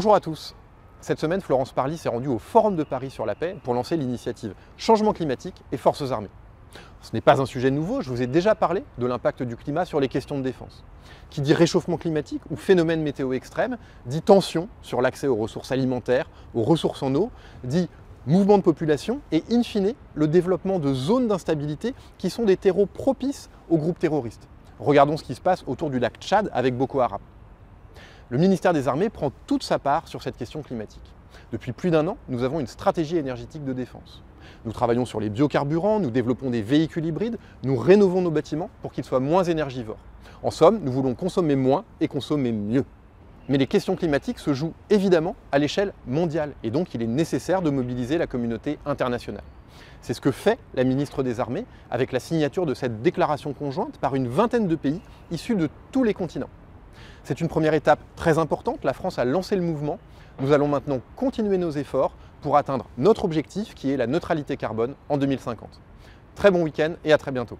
Bonjour à tous. Cette semaine, Florence Parly s'est rendue au Forum de Paris sur la paix pour lancer l'initiative Changement climatique et forces armées. Ce n'est pas un sujet nouveau, je vous ai déjà parlé de l'impact du climat sur les questions de défense. Qui dit réchauffement climatique ou phénomène météo extrême, dit tension sur l'accès aux ressources alimentaires, aux ressources en eau, dit mouvement de population et in fine le développement de zones d'instabilité qui sont des terreaux propices aux groupes terroristes. Regardons ce qui se passe autour du lac Tchad avec Boko Haram. Le ministère des Armées prend toute sa part sur cette question climatique. Depuis plus d'1 an, nous avons une stratégie énergétique de défense. Nous travaillons sur les biocarburants, nous développons des véhicules hybrides, nous rénovons nos bâtiments pour qu'ils soient moins énergivores. En somme, nous voulons consommer moins et consommer mieux. Mais les questions climatiques se jouent évidemment à l'échelle mondiale et donc il est nécessaire de mobiliser la communauté internationale. C'est ce que fait la ministre des Armées avec la signature de cette déclaration conjointe par une vingtaine de pays issus de tous les continents. C'est une première étape très importante, la France a lancé le mouvement. Nous allons maintenant continuer nos efforts pour atteindre notre objectif qui est la neutralité carbone en 2050. Très bon week-end et à très bientôt.